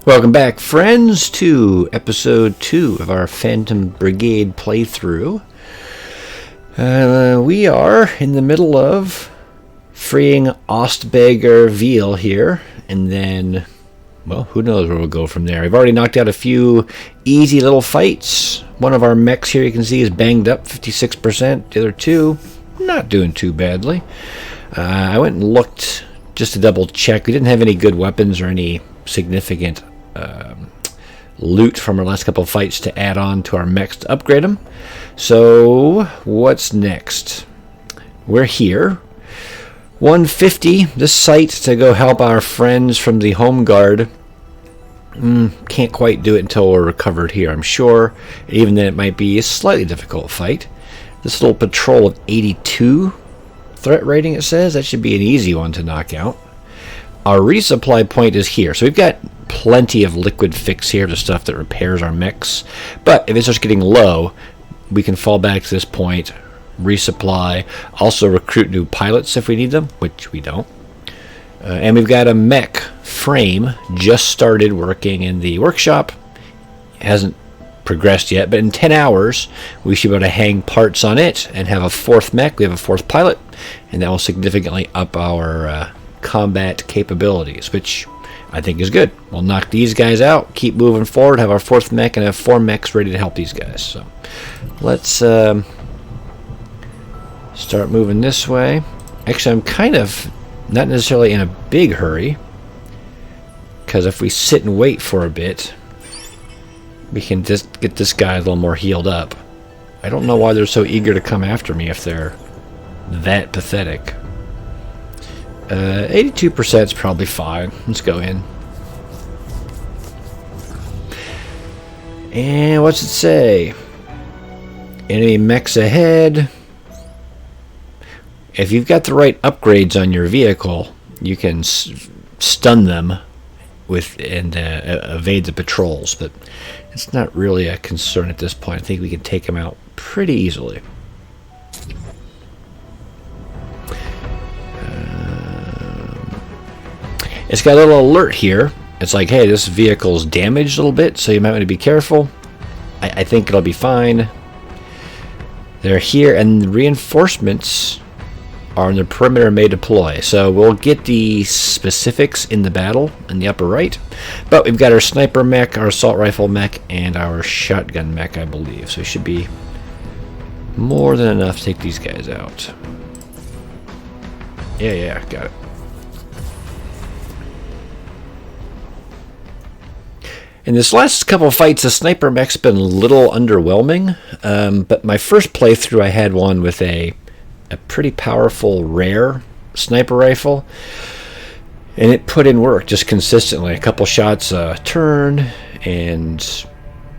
Welcome back, friends, to episode 2 of our Phantom Brigade playthrough. We are in the middle of freeing Ostberger Veal here, and then, well, who knows where we'll go from there. I've already knocked out a few easy little fights. One of our mechs here, you can see, is banged up 56%. The other two, not doing too badly. I went and looked just to double check. We didn't have any good weapons or any significant loot from our last couple of fights to add on to our mechs to upgrade them. So what's next? We're here. 150, this site to go help our friends from the Home Guard. Can't quite do it until we're recovered here, I'm sure. Even then, it might be a slightly difficult fight. This little patrol of 82 threat rating, it says. That should be an easy one to knock out. Our resupply point is here. So we've got plenty of liquid fix here, the stuff that repairs our mechs. But if it starts getting low, we can fall back to this point, resupply, also recruit new pilots if we need them, which we don't. And we've got a mech frame just started working in the workshop. It hasn't progressed yet, but in 10 hours we should be able to hang parts on it and have a fourth mech. We have a fourth pilot, and that will significantly up our combat capabilities, which I think is good. We'll knock these guys out, keep moving forward, have our fourth mech, and have 4 mechs ready to help these guys. So let's start moving this way. Actually, I'm kind of not necessarily in a big hurry, because if we sit and wait for a bit, we can just get this guy a little more healed up. I don't know why they're so eager to come after me if they're that pathetic. 82% is probably fine. Let's go in. And what's it say? Enemy mechs ahead. If you've got the right upgrades on your vehicle, you can stun them with and evade the patrols, but it's not really a concern at this point. I think we can take them out pretty easily. It's got a little alert here. It's like, hey, this vehicle's damaged a little bit, so you might want to be careful. I think it'll be fine. They're here, and the reinforcements are in the perimeter may deploy. So we'll get the specifics in the battle in the upper right. But we've got our sniper mech, our assault rifle mech, and our shotgun mech, I believe. So it should be more than enough to take these guys out. Yeah, got it. In this last couple of fights, the sniper mech's been a little underwhelming, but my first playthrough I had one with a pretty powerful rare sniper rifle, and it put in work just consistently. A couple shots a turn, and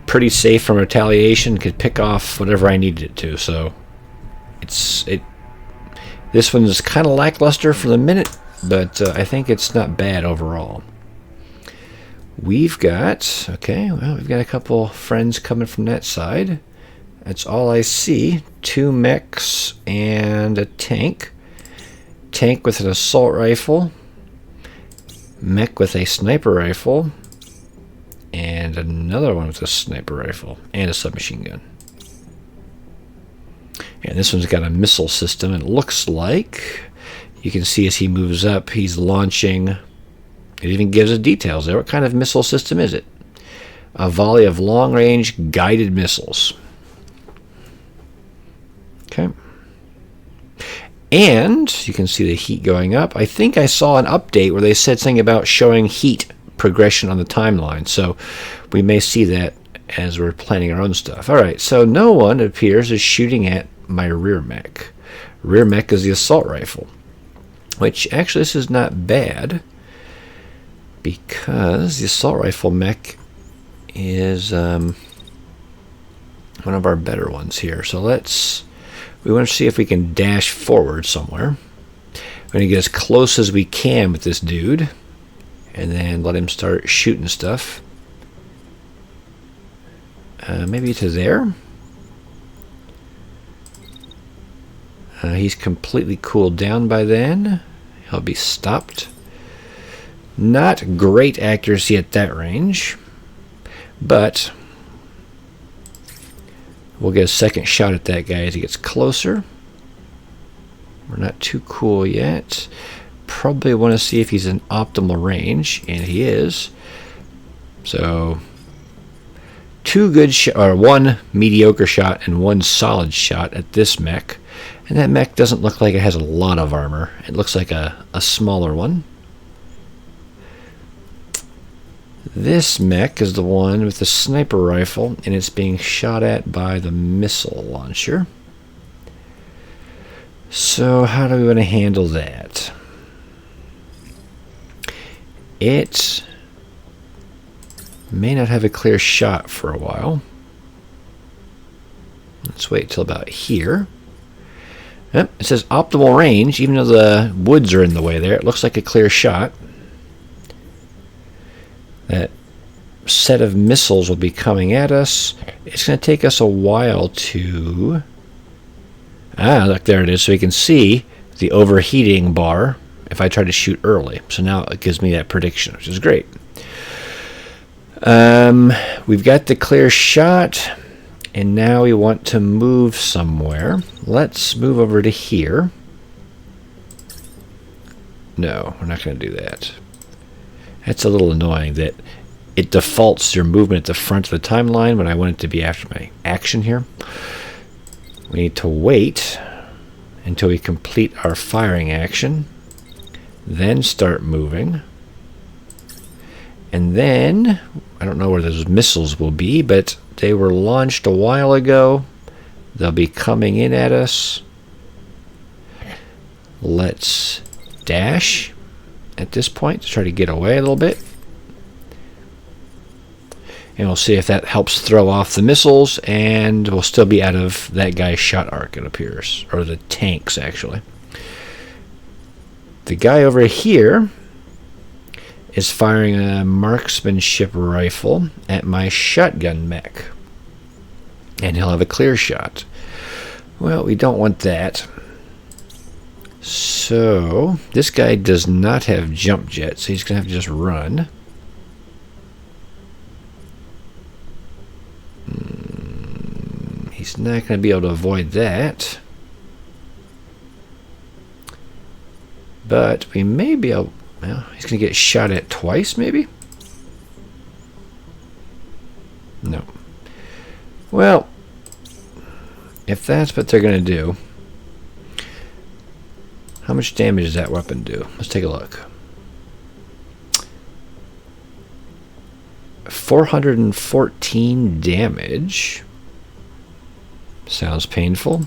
pretty safe from retaliation, could pick off whatever I needed it to. So this one is kind of lackluster for the minute, but I think it's not bad overall. We've got, we've got a couple friends coming from that side. That's all I see. 2 mechs and a tank. Tank with an assault rifle. Mech with a sniper rifle. And another one with a sniper rifle. And a submachine gun. And this one's got a missile system. It looks like, you can see as he moves up, he's launching. It even gives us details there. What kind of missile system is it? A volley of long-range guided missiles. Okay. And you can see the heat going up. I think I saw an update where they said something about showing heat progression on the timeline. So we may see that as we're planning our own stuff. All right, so no one, it appears, is shooting at my rear mech. Rear mech is the assault rifle, which actually this is not bad, because the assault rifle mech is one of our better ones here. So we want to see if we can dash forward somewhere. We're going to get as close as we can with this dude, and then let him start shooting stuff. Maybe to there. He's completely cooled down by then. He'll be stopped. Not great accuracy at that range, but we'll get a second shot at that guy as he gets closer. We're not too cool yet. Probably want to see if he's in optimal range, and he is. So, one mediocre shot and one solid shot at this mech. And that mech doesn't look like it has a lot of armor. It looks like a smaller one. This mech is the one with the sniper rifle, and it's being shot at by the missile launcher. So how do we want to handle that? It may not have a clear shot for a while. Let's wait till about here. Yep, it says optimal range, even though the woods are in the way there. It looks like a clear shot. That set of missiles will be coming at us. It's going to take us a while to... look, there it is. So we can see the overheating bar if I try to shoot early. So now it gives me that prediction, which is great. We've got the clear shot, and now we want to move somewhere. Let's move over to here. No, we're not going to do that. That's a little annoying that it defaults your movement at the front of the timeline when I want it to be after my action here. We need to wait until we complete our firing action, then start moving. And then, I don't know where those missiles will be, but they were launched a while ago. They'll be coming in at us. Let's dash at this point to try to get away a little bit. And we'll see if that helps throw off the missiles, and we'll still be out of that guy's shot arc, it appears. Or the tanks, actually. The guy over here is firing a marksmanship rifle at my shotgun mech. And he'll have a clear shot. Well, we don't want that. So, this guy does not have jump jet, so he's going to have to just run. He's not going to be able to avoid that. But we may be able... Well, he's going to get shot at twice, maybe? No. Well, if that's what they're going to do, how much damage does that weapon do? Let's take a look. 414 damage. Sounds painful.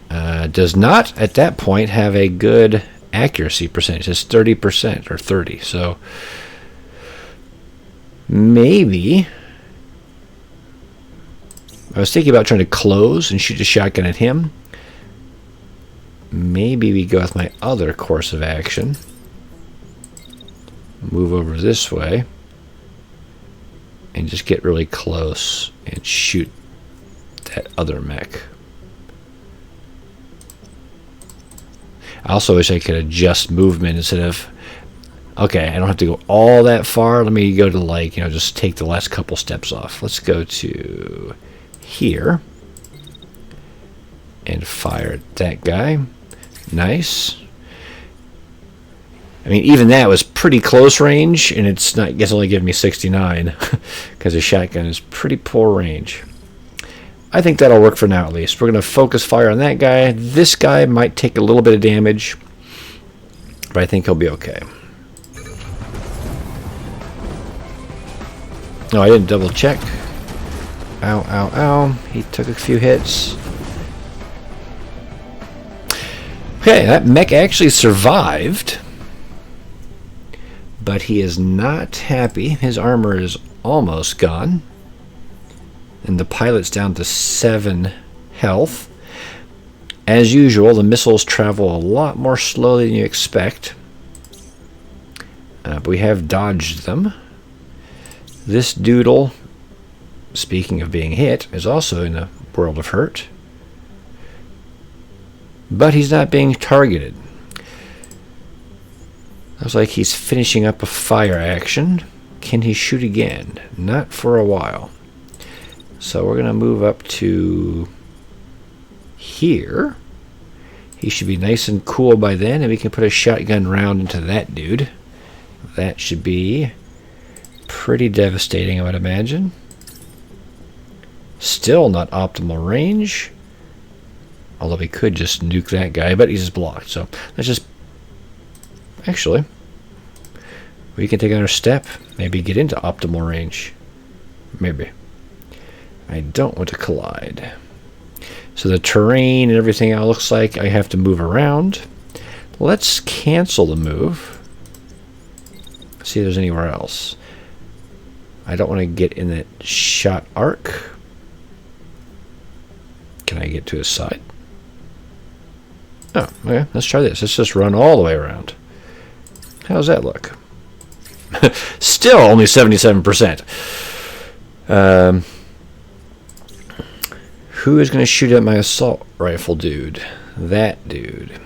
Does not, at that point, have a good accuracy percentage. It's 30% or 30. So maybe I was thinking about trying to close and shoot a shotgun at him. Maybe we go with my other course of action. Move over this way and just get really close and shoot that other mech. I also wish I could adjust movement instead of... Okay, I don't have to go all that far. Let me go to, like, just take the last couple steps off. Let's go to here and fire at that guy. Nice. I mean, even that was pretty close range, and it's not... I guess only giving me 69 because the shotgun is pretty poor range. I think that'll work for now, at least. We're going to focus fire on that guy. This guy might take a little bit of damage, but I think he'll be okay. No, I didn't double check. Ow, ow, ow. He took a few hits. Okay, that mech actually survived, but he is not happy. His armor is almost gone. And the pilot's down to 7 health. As usual, the missiles travel a lot more slowly than you expect. But we have dodged them. This doodle, speaking of being hit, is also in a world of hurt. But he's not being targeted. Looks like he's finishing up a fire action. Can he shoot again? Not for a while. So we're going to move up to here. He should be nice and cool by then, and we can put a shotgun round into that dude. That should be pretty devastating, I would imagine. Still not optimal range. Although we could just nuke that guy, but he's just blocked. So let's just... Actually, we can take another step. Maybe get into optimal range. Maybe. I don't want to collide. So the terrain and everything else looks like I have to move around. Let's cancel the move. See if there's anywhere else. I don't want to get in that shot arc. Can I get to his side? Oh, okay. Let's try this. Let's just run all the way around. How's that look? Still only 77%. Who is going to shoot at my assault rifle dude? That dude.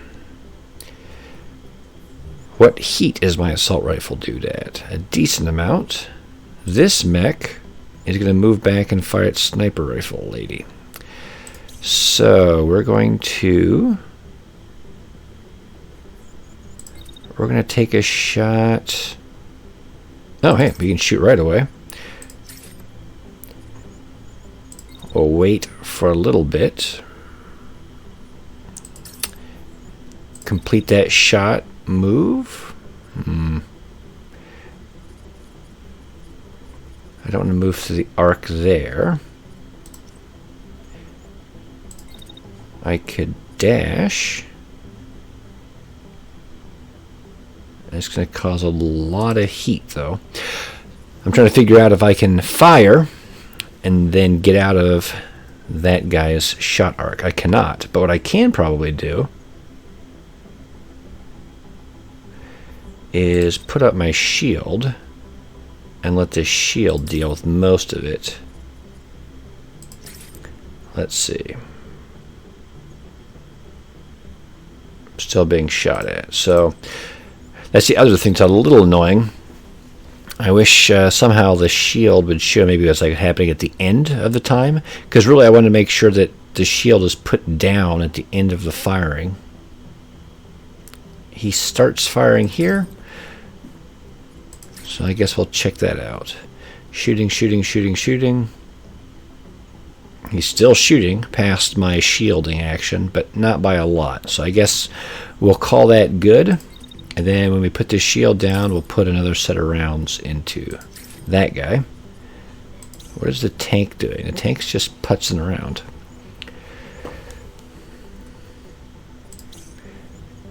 What heat is my assault rifle dude at? A decent amount. This mech is going to move back and fire at sniper rifle lady. So we're going to take a shot. Oh, hey, we can shoot right away. We'll wait for a little bit. Complete that shot move. I don't want to move to the arc there. I could dash. It's going to cause a lot of heat, though. I'm trying to figure out if I can fire and then get out of that guy's shot arc. I cannot, but what I can probably do is put up my shield and let the shield deal with most of it. Let's see. Still being shot at. So that's the other thing that's a little annoying. I wish somehow the shield would show maybe what's like happening at the end of the time, because really I want to make sure that the shield is put down at the end of the firing. He starts firing here, so I guess we'll check that out. Shooting, shooting, shooting, shooting. He's still shooting past my shielding action, but not by a lot, so I guess we'll call that good. And then when we put this shield down, we'll put another set of rounds into that guy. What is the tank doing? The tank's just putzing around.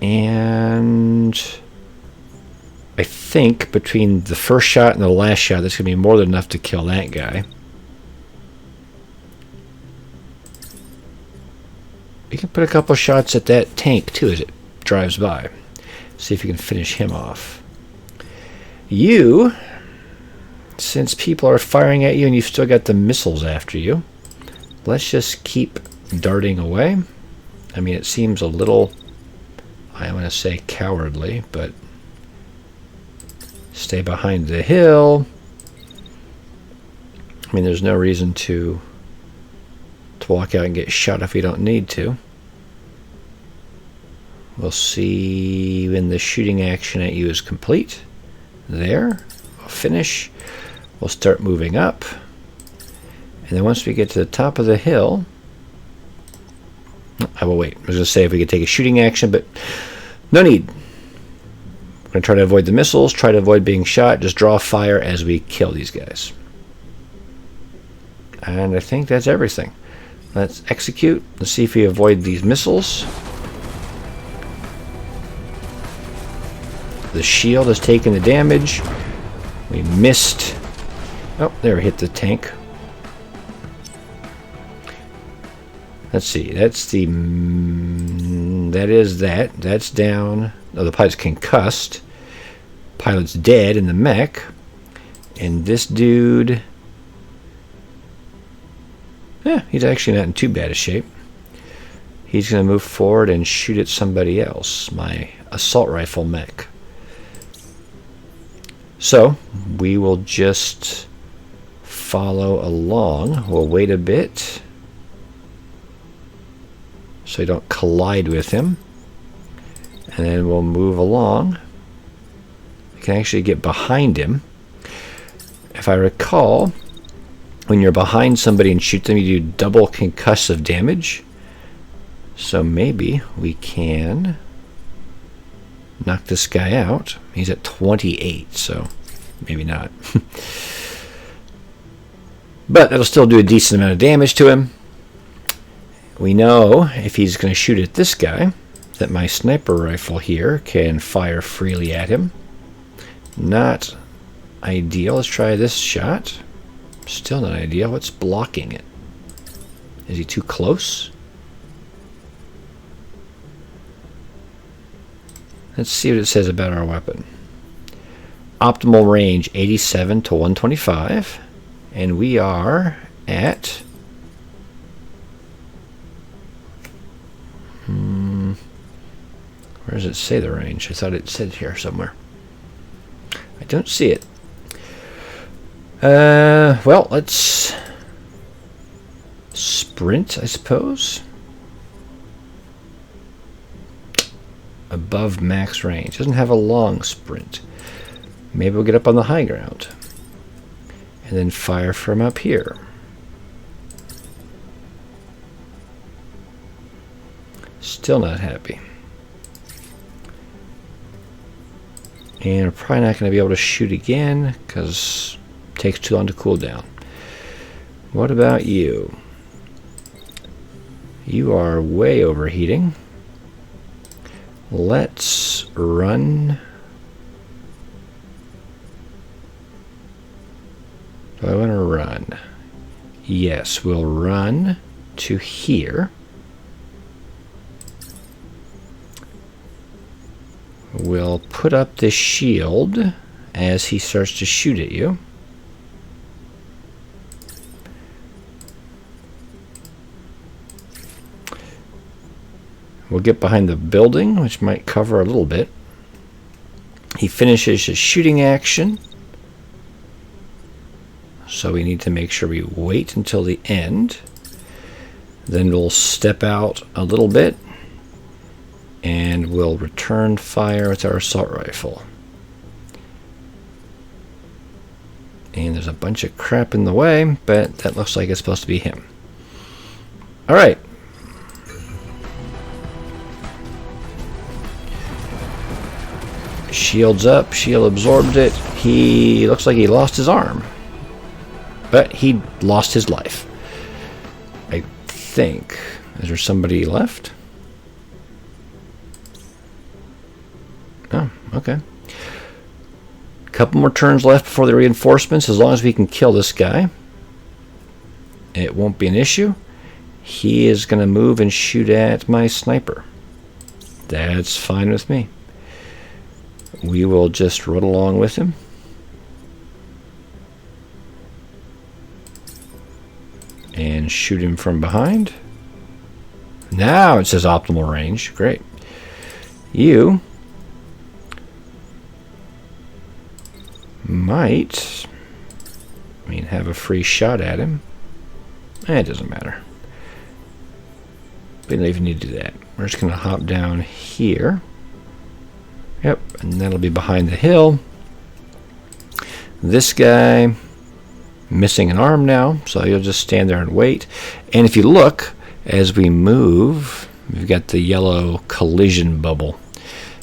And I think between the first shot and the last shot, that's going to be more than enough to kill that guy. We can put a couple shots at that tank too as it drives by. See if you can finish him off. You, since people are firing at you and you've still got the missiles after you, let's just keep darting away. I mean, it seems a little, I want to say cowardly, but stay behind the hill. I mean, there's no reason to walk out and get shot if you don't need to. We'll see when the shooting action at you is complete. There. We'll finish. We'll start moving up. And then once we get to the top of the hill, I will wait. I was going to say if we could take a shooting action, but no need. We're going to try to avoid the missiles, try to avoid being shot, just draw fire as we kill these guys. And I think that's everything. Let's execute. Let's see if we avoid these missiles. The shield has taken the damage. We missed. Oh, there, we hit the tank. Let's see. That's the. That is that. That's down. Oh, the pilot's concussed. Pilot's dead in the mech. And this dude. Yeah, he's actually not in too bad a shape. He's going to move forward and shoot at somebody else. My assault rifle mech. So we will just follow along. We'll wait a bit so you don't collide with him. And then we'll move along. You can actually get behind him. If I recall, when you're behind somebody and shoot them, you do double concussive damage. So maybe we can knock this guy out. He's at 28, so maybe not. But that'll still do a decent amount of damage to him. We know if he's going to shoot at this guy, that my sniper rifle here can fire freely at him. Not ideal. Let's try this shot. Still not ideal. What's blocking it? Is he too close? Let's see what it says about our weapon. Optimal range 87 to 125. And we are at... where does it say the range? I thought it said here somewhere. I don't see it. Well, let's sprint, I suppose. Above max range. Doesn't have a long sprint. Maybe we'll get up on the high ground. And then fire from up here. Still not happy. And we're probably not going to be able to shoot again because it takes too long to cool down. What about you? You are way overheating. Let's run. Do I want to run? Yes, we'll run to here. We'll put up this shield as he starts to shoot at you. We'll get behind the building, which might cover a little bit. He finishes his shooting action. So we need to make sure we wait until the end. Then we'll step out a little bit. And we'll return fire with our assault rifle. And there's a bunch of crap in the way, but that looks like it's supposed to be him. Alright. Shields up, shield absorbed it. He looks like he lost his arm. But he lost his life. I think. Is there somebody left? Oh, okay. Couple more turns left before the reinforcements. As long as we can kill this guy, it won't be an issue. He is going to move and shoot at my sniper. That's fine with me. We will just run along with him. And shoot him from behind. Now it says optimal range. Great. You might, have a free shot at him. It doesn't matter. We don't even need to do that. We're just going to hop down here. Yep, and that'll be behind the hill. This guy, missing an arm now, so you'll just stand there and wait. And if you look, as we move, we've got the yellow collision bubble.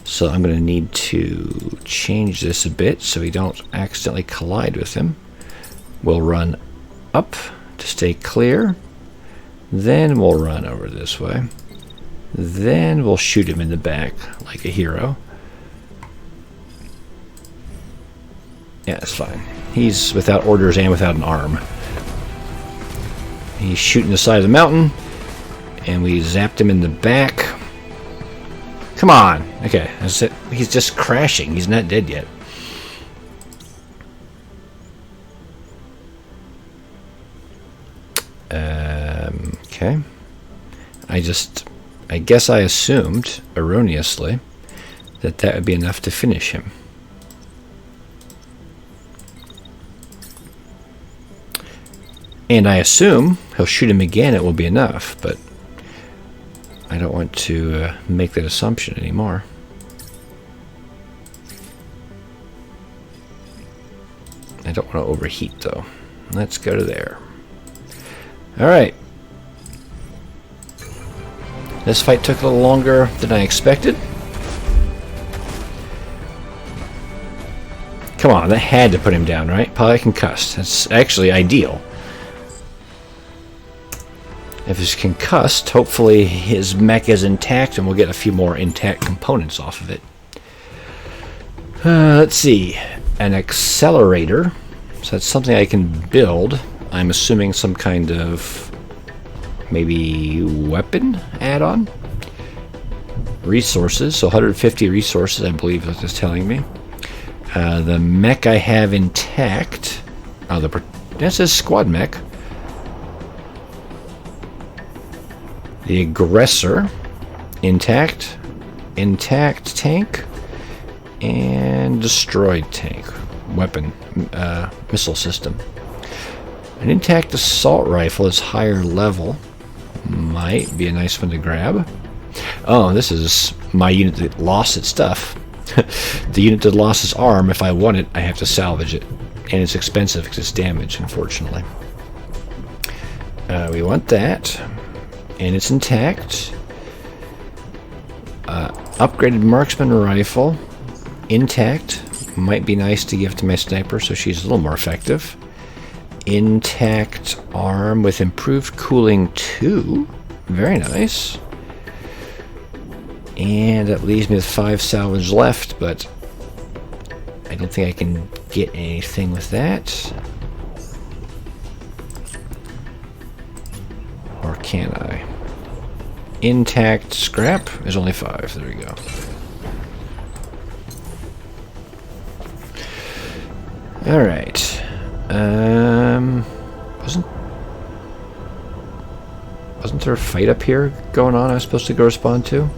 So I'm going to need to change this a bit so we don't accidentally collide with him. We'll run up to stay clear. Then we'll run over this way. Then we'll shoot him in the back like a hero. Yeah, that's fine. He's without orders and without an arm. He's shooting the side of the mountain. And we zapped him in the back. Come on. Okay, that's it. He's just crashing. He's not dead yet. Okay. I guess I assumed, erroneously, that would be enough to finish him. And I assume he'll shoot him again, it will be enough, but I don't want to make that assumption anymore. I don't want to overheat, though. Let's go to there. Alright. This fight took a little longer than I expected. Come on, that had to put him down, right? Probably concussed. That's actually ideal. If he's concussed, hopefully his mech is intact and we'll get a few more intact components off of it. Let's see. An accelerator. So that's something I can build. I'm assuming some kind of maybe weapon add-on. Resources. So 150 resources, I believe is what it's telling me. The mech I have intact. Oh, that says squad mech. The aggressor, intact, intact tank, and destroyed tank, weapon, missile system. An intact assault rifle is higher level, might be a nice one to grab. Oh, this is my unit that lost its stuff. The unit that lost its arm, if I want it, I have to salvage it, and it's expensive because it's damaged, unfortunately. We want that. And it's intact. Upgraded marksman rifle. Intact. Might be nice to give to my sniper so she's a little more effective. Intact arm with improved cooling 2. Very nice. And that leaves me with 5 salvage left, but I don't think I can get anything with that. Or can I? Intact scrap is only 5. There we go. Alright. Wasn't there a fight up here going on I was supposed to go respond to?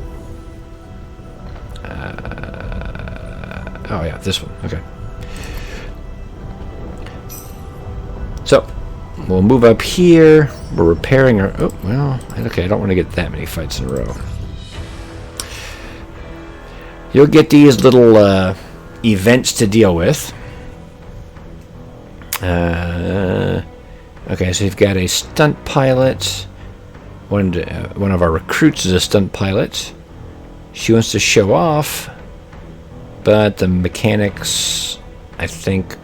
Oh yeah, this one. Okay. So, we'll move up here. We're repairing our... Oh, well, okay, I don't want to get that many fights in a row. You'll get these little events to deal with. Okay, so you've got a stunt pilot. One of our recruits is a stunt pilot. She wants to show off, but the mechanics, I think,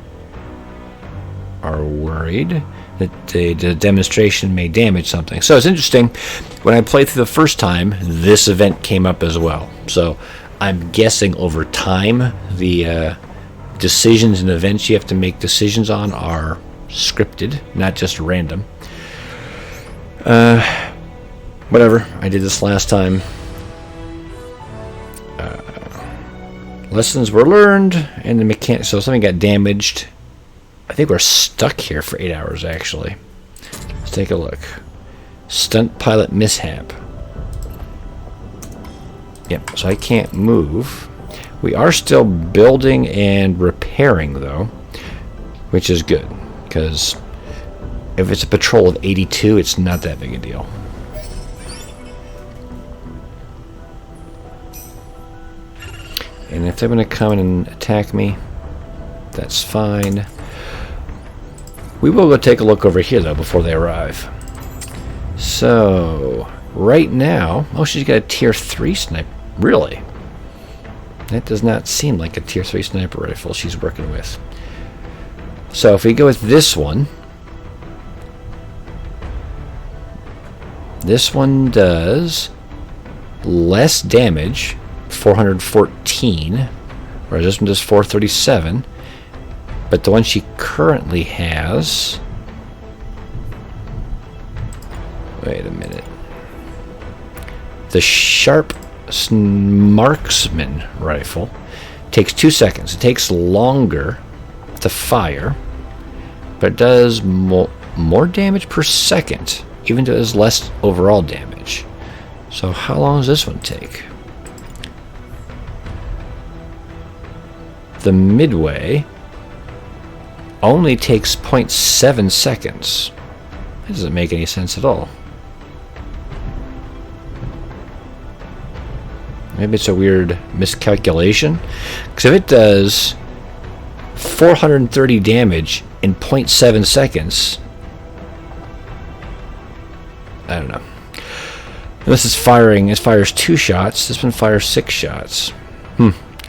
are worried that the demonstration may damage something. So it's interesting. When I played through the first time, this event came up as well. So I'm guessing over time, the decisions and events you have to make decisions on are scripted, not just random. Whatever. I did this last time. Lessons were learned, and the mechanic. So something got damaged. I think we're stuck here for 8 hours, actually. Let's take a look. Stunt pilot mishap. Yep, so I can't move. We are still building and repairing, though, which is good, because if it's a patrol of 82, it's not that big a deal. And if they're going to come in and attack me, that's fine. We will go take a look over here, though, before they arrive. So, right now... Oh, she's got a tier 3 sniper. Really? That does not seem like a tier 3 sniper rifle she's working with. So, if we go with this one... This one does less damage, 414, whereas this one does 437. But the one she currently has... Wait a minute. The sharp marksman rifle takes 2 seconds. It takes longer to fire, but it does more damage per second, even though it does less overall damage. So how long does this one take? The midway only takes 0.7 seconds. doesn't make any sense at all. Maybe it's a weird miscalculation. Because if it does 430 damage in 0.7 seconds, I don't know. This is firing. It fires 2 shots. This one fires 6 shots.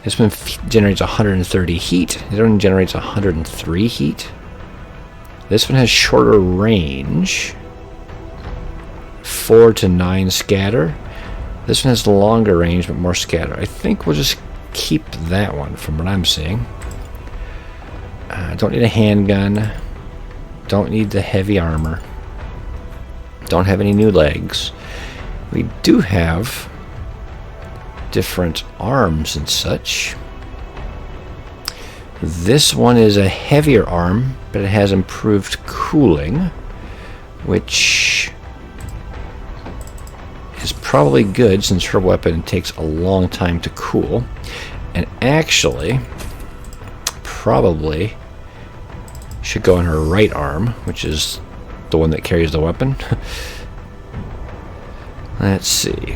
This one generates 130 heat. This one generates 103 heat. This one has shorter range. 4 to 9 scatter. This one has longer range but more scatter. I think we'll just keep that one from what I'm seeing. Don't need a handgun. Don't need the heavy armor. Don't have any new legs. We do have different arms and such. This one is a heavier arm, but it has improved cooling, which is probably good since her weapon takes a long time to cool. And actually, probably should go on her right arm, which is the one that carries the weapon. Let's see.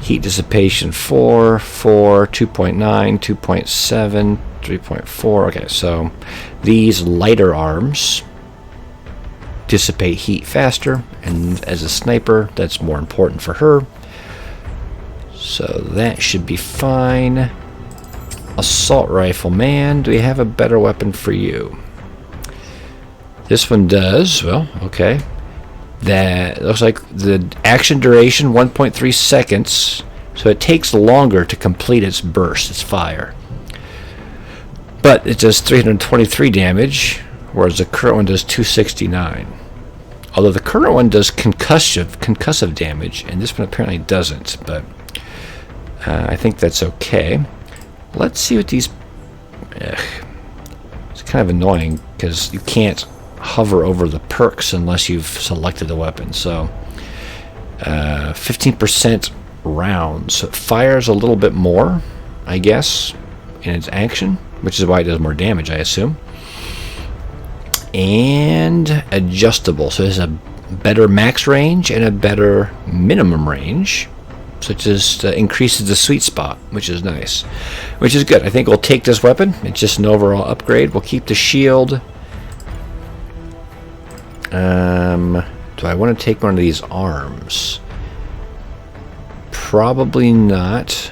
Heat dissipation 4, 2.9, 2.7, 3.4. Okay, so these lighter arms dissipate heat faster, and as a sniper, that's more important for her. So that should be fine. Assault rifle, man, do we have a better weapon for you? This one does. Well, okay. That looks like the action duration 1.3 seconds, so it takes longer to complete its burst, its fire. But it does 323 damage, whereas the current one does 269. Although the current one does concussive damage, and this one apparently doesn't. But I think that's okay. Let's see what these. It's kind of annoying because you can't hover over the perks unless you've selected the weapon. So 15% rounds. So it fires a little bit more, I guess, in its action, which is why it does more damage, I assume. And adjustable. So it has a better max range and a better minimum range. So it just increases the sweet spot, which is nice. Which is good. I think we'll take this weapon. It's just an overall upgrade. We'll keep the shield. Do I want to take one of these arms? Probably not.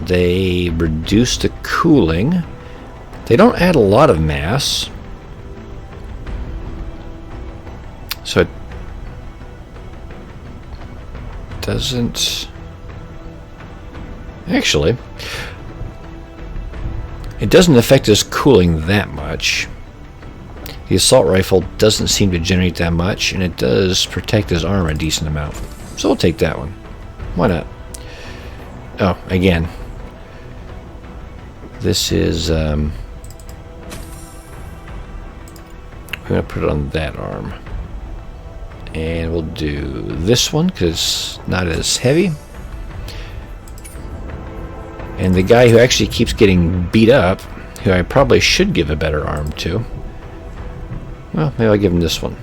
They reduce the cooling. They don't add a lot of mass. So it doesn't... Actually, it doesn't affect his cooling that much. The assault rifle doesn't seem to generate that much, and it does protect his arm a decent amount. So we'll take that one. Why not? Oh, again. This is... I'm going to put it on that arm. And we'll do this one, because it's not as heavy. And the guy who actually keeps getting beat up, who I probably should give a better arm to... Well, maybe I'll give him this one.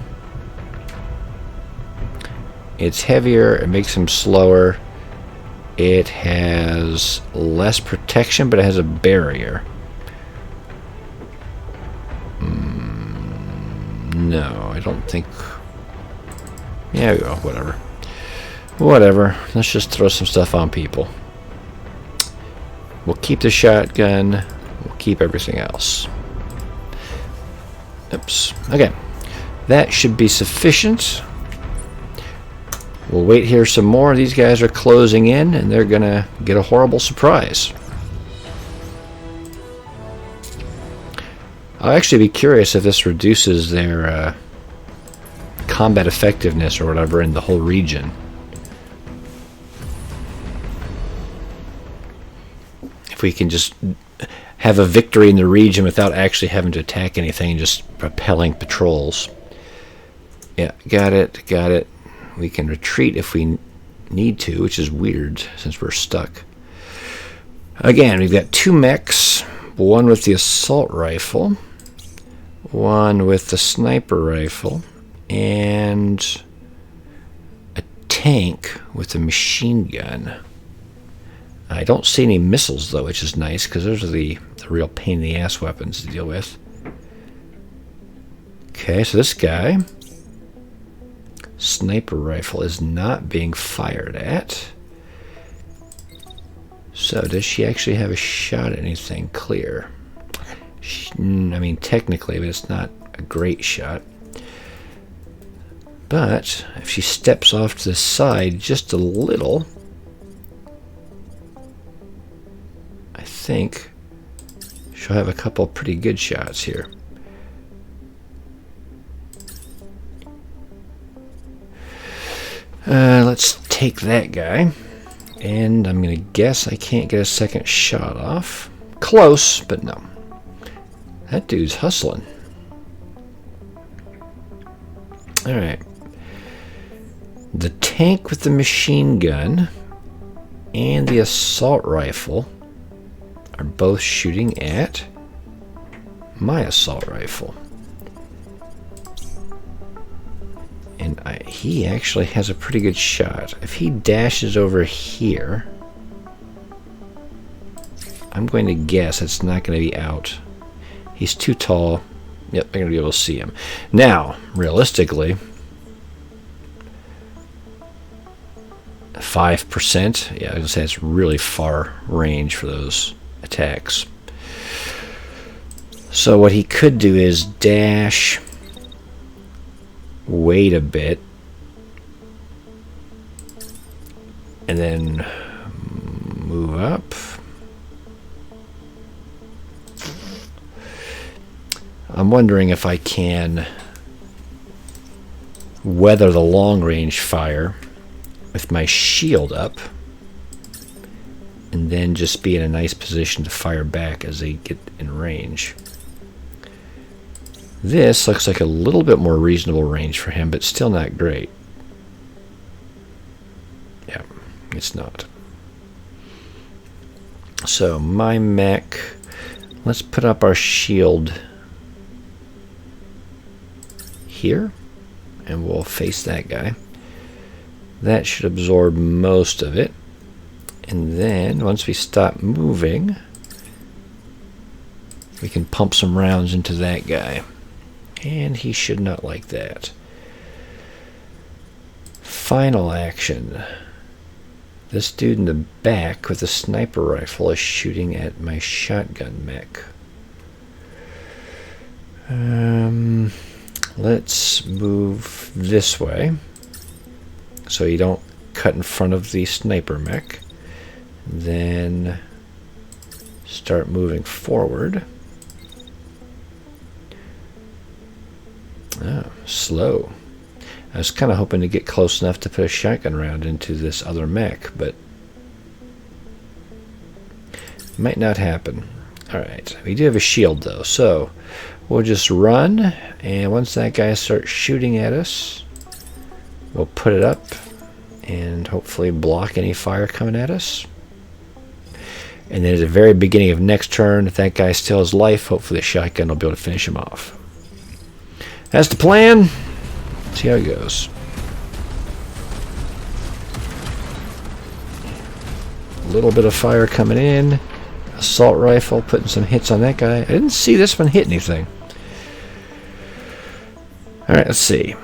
It's heavier, it makes him slower. It has less protection, but it has a barrier. No, I don't think... Yeah, well, whatever. Whatever. Let's just throw some stuff on people. We'll keep the shotgun. We'll keep everything else. Oops. Okay. That should be sufficient. We'll wait here some more. These guys are closing in, and they're going to get a horrible surprise. I'll actually be curious if this reduces their combat effectiveness or whatever in the whole region. If we can just have a victory in the region without actually having to attack anything, just propelling patrols. Yeah, got it, got it. We can retreat if we need to, which is weird since we're stuck. Again, we've got 2 mechs, one with the assault rifle, one with the sniper rifle, and a tank with a machine gun. I don't see any missiles, though, which is nice, because those are the real pain-in-the-ass weapons to deal with. Okay, so this guy, sniper rifle, is not being fired at. So does she actually have a shot at anything clear? I mean, technically, but it's not a great shot. But if she steps off to the side just a little, I think she'll have a couple pretty good shots here. Let's take that guy. And I'm going to guess I can't get a second shot off. Close, but no. That dude's hustling. Alright. The tank with the machine gun and the assault rifle are both shooting at my assault rifle. And he actually has a pretty good shot. If he dashes over here, I'm going to guess it's not going to be out. He's too tall. Yep, I'm going to be able to see him. Now, realistically, 5%. Yeah, I was going to say it's really far range for those attacks. So what he could do is dash, wait a bit, and then move up. I'm wondering if I can weather the long-range fire with my shield up and then just be in a nice position to fire back as they get in range. This looks like a little bit more reasonable range for him, but still not great. Yeah, it's not. So my mech, let's put up our shield here, and we'll face that guy. That should absorb most of it. And then once we stop moving, we can pump some rounds into that guy. And he should not like that. Final action. This dude in the back with a sniper rifle is shooting at my shotgun mech. Let's move this way so you don't cut in front of the sniper mech. Then start moving forward. Oh, slow. I was kind of hoping to get close enough to put a shotgun round into this other mech, but might not happen. Alright, we do have a shield though, so we'll just run, and once that guy starts shooting at us, we'll put it up and hopefully block any fire coming at us. And then at the very beginning of next turn, if that guy still has life, hopefully the shotgun will be able to finish him off. That's the plan. See how it goes. A little bit of fire coming in. Assault rifle putting some hits on that guy. I didn't see this one hit anything. Alright, let's see.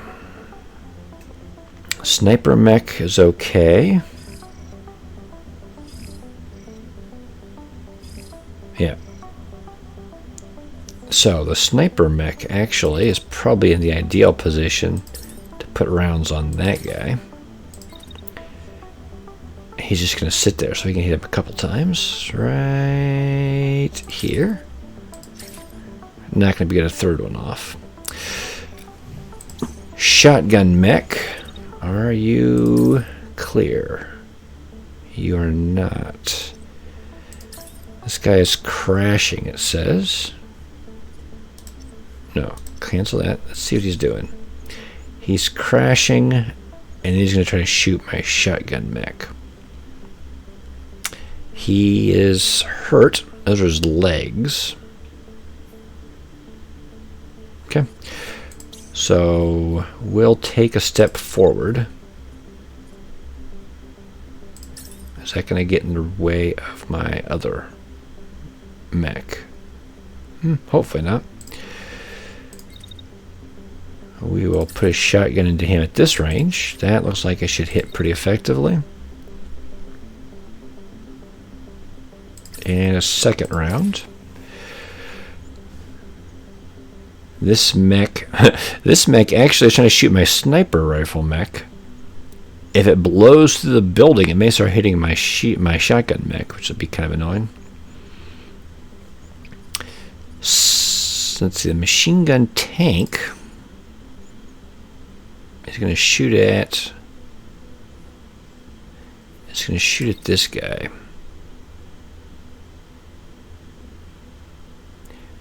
Sniper mech is okay. Yeah. So the sniper mech actually is probably in the ideal position to put rounds on that guy. He's just going to sit there so he can hit him a couple times. Right here. Not going to get a third one off. Shotgun mech. Are you clear? You are not. This guy is crashing, it says. No, cancel that. Let's see what he's doing. He's crashing, and he's going to try to shoot my shotgun mech. He is hurt. Those are his legs. Okay. So we'll take a step forward. Is that going to get in the way of my other mech? Hopefully not. We will put a shotgun into him at this range. That looks like it should hit pretty effectively. And a second round. This mech, this mech actually is trying to shoot my sniper rifle mech. If it blows through the building, it may start hitting my shotgun mech, which would be kind of annoying. Let's see, the machine gun tank is going to shoot at. It's going to shoot at this guy.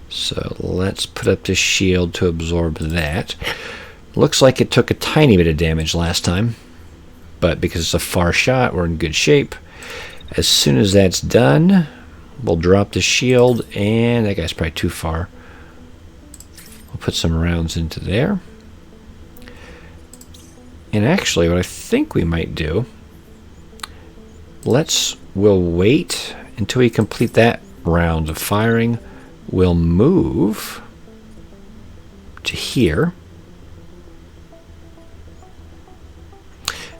So let's put up this shield to absorb that. Looks like it took a tiny bit of damage last time, but because it's a far shot, we're in good shape. As soon as that's done, we'll drop the shield, and that guy's probably too far. We'll put some rounds into there. And actually, what I think we might do, we'll wait until we complete that round of firing. We'll move to here.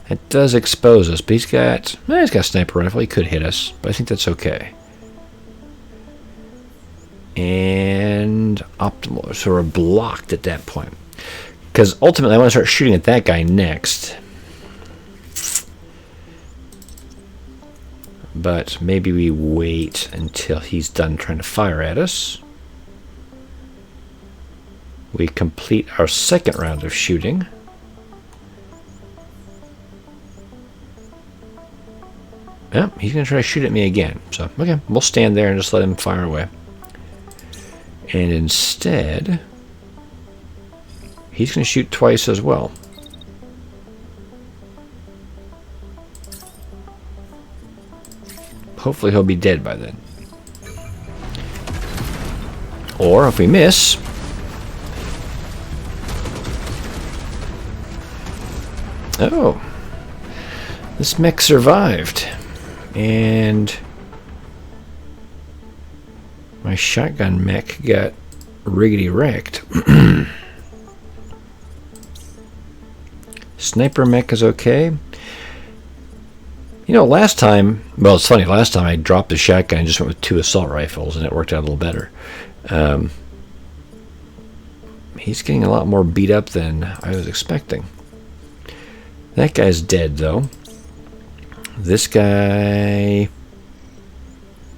It does expose us, but he's got a sniper rifle. He could hit us, but I think that's okay. And optimal, so we're blocked at that point. Because ultimately I want to start shooting at that guy next. But maybe we wait until he's done trying to fire at us. We complete our second round of shooting. Yeah, he's going to try to shoot at me again. So, okay, we'll stand there and just let him fire away. And instead, he's going to shoot twice as well. Hopefully he'll be dead by then. Or if we miss, oh, this mech survived. And my shotgun mech got riggedy wrecked. Sniper mech is okay. You know, last time, well, it's funny, last time I dropped the shotgun and just went with 2 assault rifles, and it worked out a little better. He's getting a lot more beat up than I was expecting. That guy's dead, though. This guy,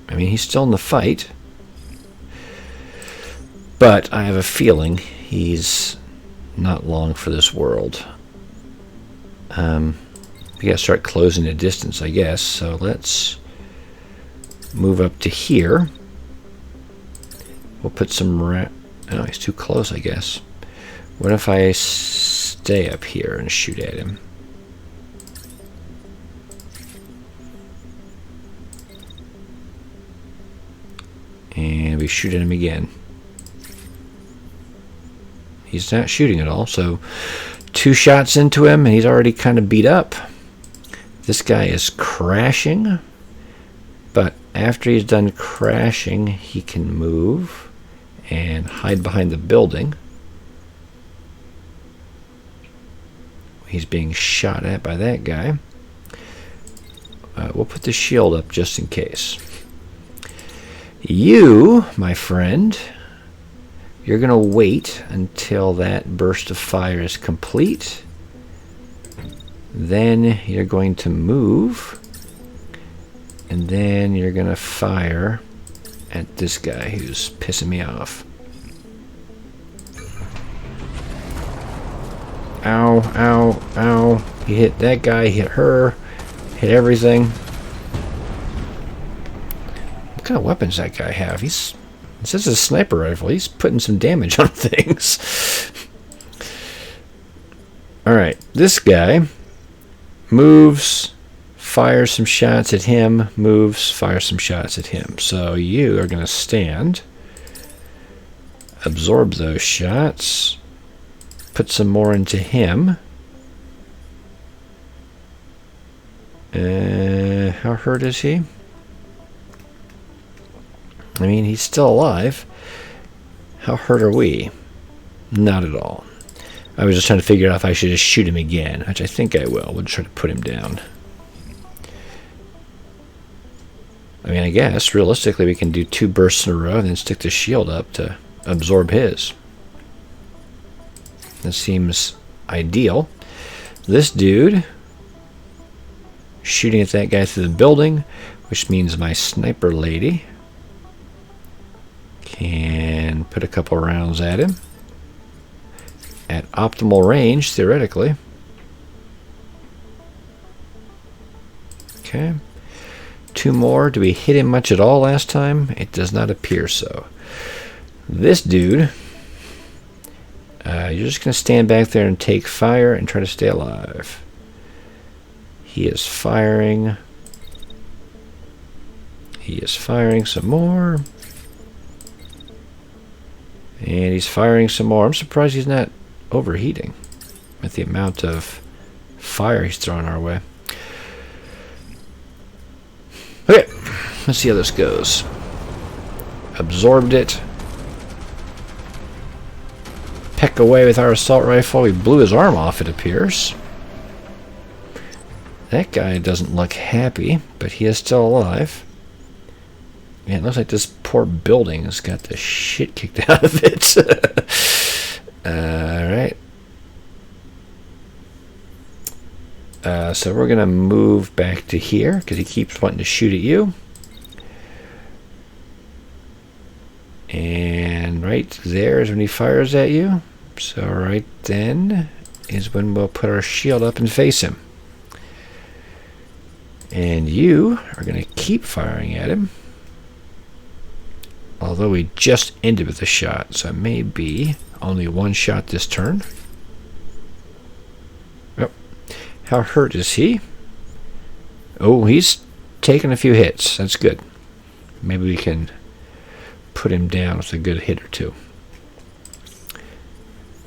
I mean, he's still in the fight, but I have a feeling he's not long for this world. We gotta start closing the distance, I guess. So let's move up to here. We'll put some oh, he's too close, I guess. What if I stay up here and shoot at him? And we shoot at him again. He's not shooting at all, so 2 shots into him and he's already kind of beat up. This guy is crashing, but after he's done crashing, he can move and hide behind the building. He's being shot at by that guy. We'll put the shield up just in case. You, my friend, you're going to wait until that burst of fire is complete. Then you're going to move, and then you're going to fire at this guy who's pissing me off. Ow, ow, ow. He hit that guy, hit her, hit everything. What kind of weapons that guy have? It says it's a sniper rifle. He's putting some damage on things. Alright, this guy moves, fires some shots at him, moves, fires some shots at him. So you are going to stand, absorb those shots, put some more into him. How hurt is he? I mean, he's still alive. How hurt are we? Not at all. I was just trying to figure out if I should just shoot him again, which I think I will. We'll try to put him down. I mean, I guess, realistically, we can do 2 bursts in a row and then stick the shield up to absorb his. That seems ideal. This dude, shooting at that guy through the building, which means my sniper lady can put a couple rounds at him at optimal range, theoretically. Okay. 2 more. Do we hit him much at all last time? It does not appear so. This dude, you're just going to stand back there and take fire and try to stay alive. He is firing. He is firing some more. And he's firing some more. I'm surprised he's not overheating with the amount of fire he's throwing our way. Okay, let's see how this goes. Absorbed it. Peck away with our assault rifle. We blew his arm off, it appears. That guy doesn't look happy, but he is still alive. Man, it looks like this poor building has got the shit kicked out of it. Alright. So we're going to move back to here because he keeps wanting to shoot at you. And right there is when he fires at you. So right then is when we'll put our shield up and face him. And you are going to keep firing at him. Although we just ended with a shot, so it may be only 1 shot this turn. Yep. How hurt is he? Oh, he's taken a few hits. That's good. Maybe we can put him down with a good hit or 2.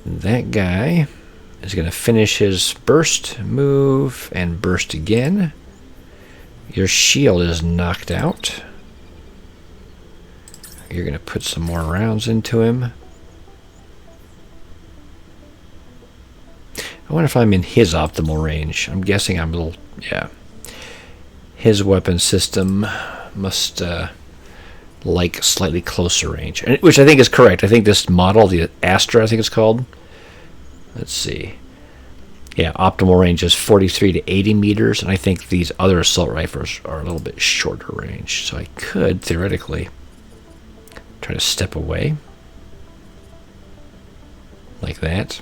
That guy is going to finish his burst, move, and burst again. Your shield is knocked out. You're going to put some more rounds into him. I wonder if I'm in his optimal range. I'm guessing I'm a little... Yeah. His weapon system must like slightly closer range. Which I think is correct. I think this model, the Astra, I think it's called. Let's see. Yeah, optimal range is 43 to 80 meters. And I think these other assault rifles are a little bit shorter range. So I could, theoretically... try to step away like that.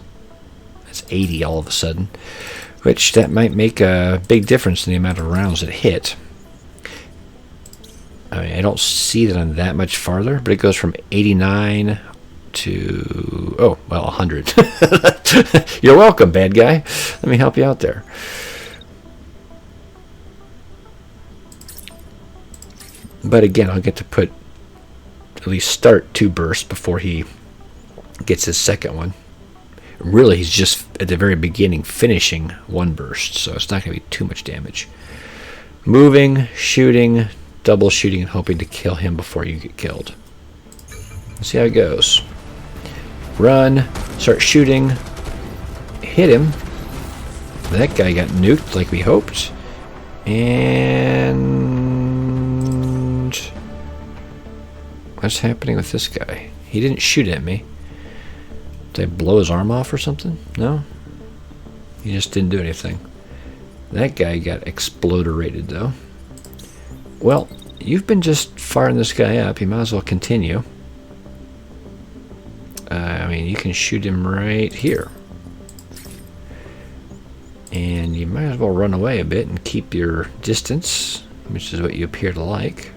That's 80 all of a sudden, which that might make a big difference in the amount of rounds that hit. I mean, I don't see that I'm that much farther, but it goes from 89 to 100. You're welcome, bad guy. Let me help you out there. But again, I'll get to put at least start 2 bursts before he gets his second one. Really, he's just at the very beginning finishing 1 burst, so it's not going to be too much damage. Moving, shooting, double shooting, and hoping to kill him before you get killed. Let's see how it goes. Run, start shooting, hit him. That guy got nuked like we hoped. And... what's happening with this guy? He didn't shoot at me. Did I blow his arm off or something? No? He just didn't do anything. That guy got exploderated, though. Well, you've been just firing this guy up. You might as well continue. I mean, you can shoot him right here. And you might as well run away a bit and keep your distance, which is what you appear to like.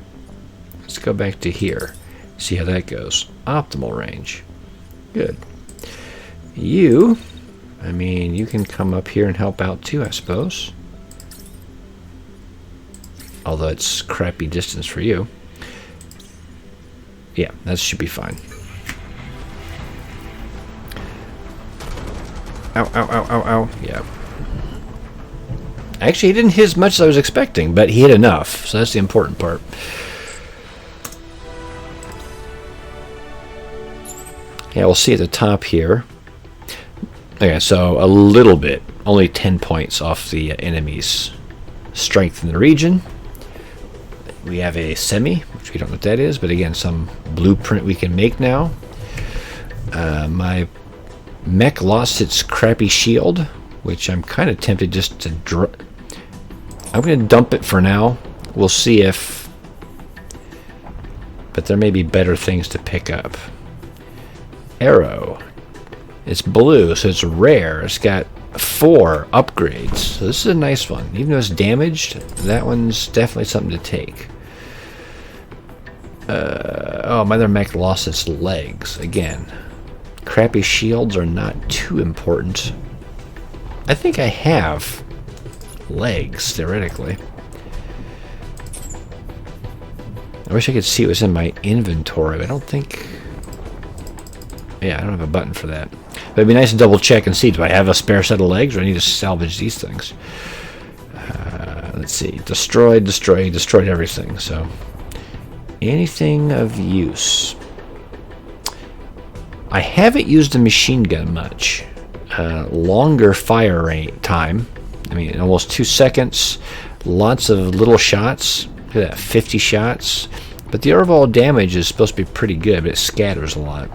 Let's go back to here. See how that goes. Optimal range. Good. You, I mean, you can come up here and help out too, I suppose. Although it's crappy distance for you. Yeah, that should be fine. Ow, ow, ow, ow, ow. Yeah. Actually, he didn't hit as much as I was expecting, but he hit enough, so that's the important part. Yeah, we'll see at the top here. Okay, so a little bit, only 10 points off the enemy's strength in the region. We have a semi, which we don't know what that is, but again, some blueprint we can make now. My mech lost its crappy shield, which I'm kind of tempted just to I'm going to dump it for now. We'll see if... But there may be better things to pick up. Arrow. It's blue, so it's rare. It's got 4 upgrades. So this is a nice one. Even though it's damaged, that one's definitely something to take. Oh, my other mech lost its legs. Again, crappy shields are not too important. I think I have legs, theoretically. I wish I could see what's in my inventory, but I don't think... Yeah, I don't have a button for that. But it'd be nice to double check and see, do I have a spare set of legs, or I need to salvage these things? Let's see. Destroyed everything, so... Anything of use? I haven't used a machine gun much. Longer fire rate time. I mean, almost 2 seconds. Lots of little shots. Look at that, 50 shots. But the overall damage is supposed to be pretty good, but it scatters a lot.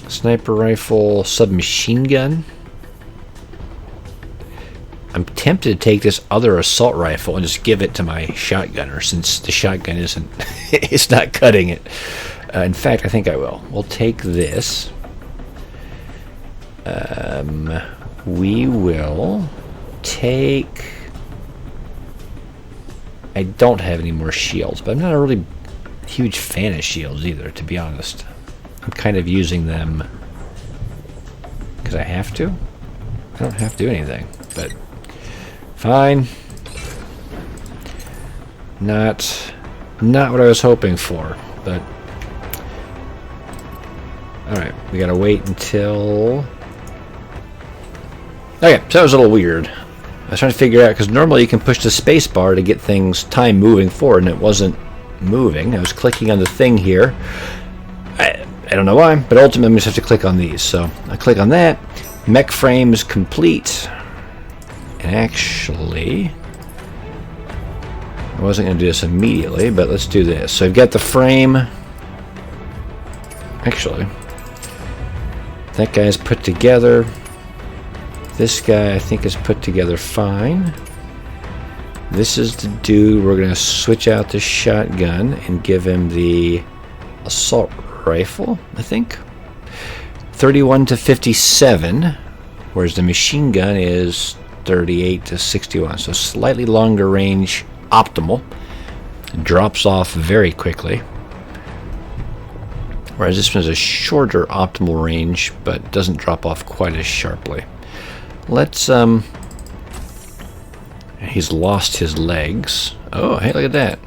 Sniper rifle, submachine gun. I'm tempted to take this other assault rifle and just give it to my shotgunner, since the shotgun isn't... it's not cutting it. In fact, I think I will. We'll take this. We will take... I don't have any more shields, but I'm not a really huge fan of shields either, to be honest. I'm kind of using them because I have to. I don't have to do anything, but fine. Not what I was hoping for, but alright, we gotta wait until... Okay, so that was a little weird. I was trying to figure out, because normally you can push the space bar to get things time moving forward, and it wasn't moving. I was clicking on the thing here. I don't know why, but ultimately I'm just have to click on these. So I click on that. Mech frame is complete. And actually, I wasn't going to do this immediately, but let's do this. So I've got the frame. Actually, that guy's put together. This guy, I think, is put together fine. This is the dude. We're going to switch out the shotgun and give him the assault rifle, I think. 31 to 57, whereas the machine gun is 38 to 61. So slightly longer range, optimal. It drops off very quickly. Whereas this one is a shorter optimal range, but doesn't drop off quite as sharply. Let's, he's lost his legs. Oh, hey, look at that.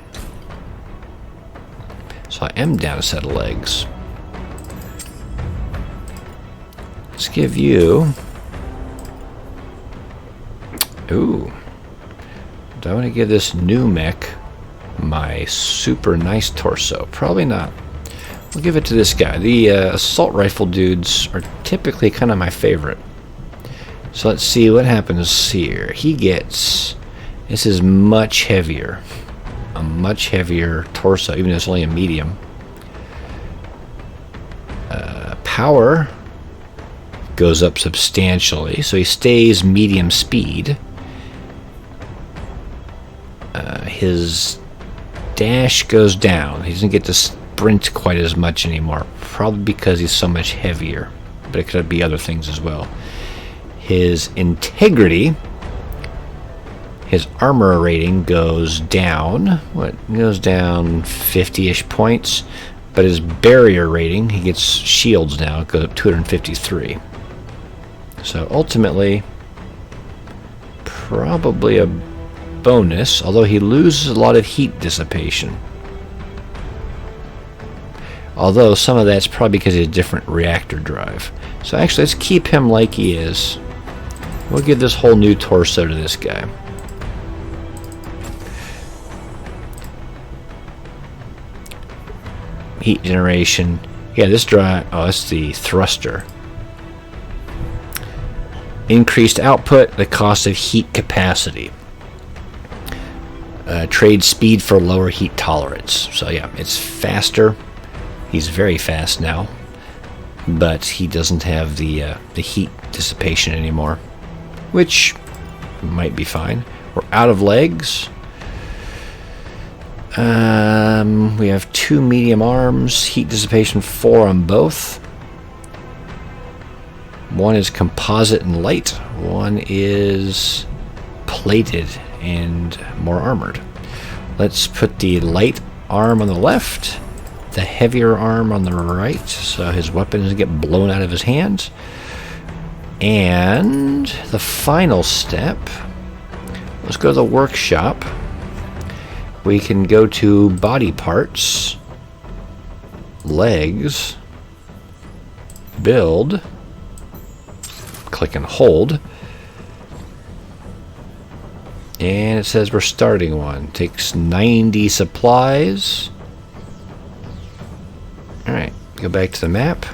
So I am down a set of legs. Let's give you... Ooh. Do I want to give this new mech my super nice torso? Probably not. We'll give it to this guy. The assault rifle dudes are typically kind of my favorite. So let's see what happens here. He gets... This is much heavier. A much heavier torso, even though it's only a medium. Power goes up substantially, so he stays medium speed. His dash goes down. He doesn't get to sprint quite as much anymore, probably because he's so much heavier, but it could be other things as well. His integrity, his armor rating goes down. What goes down 50-ish points, but his barrier rating, he gets shields now, it goes up 253. So ultimately, probably a bonus, although he loses a lot of heat dissipation. Although some of that's probably because of a different reactor drive. So actually, let's keep him like he is. We'll give this whole new torso to this guy. Heat generation. Yeah, this drive. Oh, that's the thruster. Increased output, the cost of heat capacity. Trade speed for lower heat tolerance. So yeah, it's faster. He's very fast now, but he doesn't have the heat dissipation anymore, which might be fine. We're out of legs. We have 2 medium arms. Heat dissipation 4 on both. One is composite and light. One is plated and more armored. Let's put the light arm on the left, the heavier arm on the right, so his weapon doesn't get blown out of his hands. And the final step, let's go to the workshop. We can go to body parts, legs, build, click and hold, and it says we're starting one. Takes 90 supplies. Alright, go back to the map.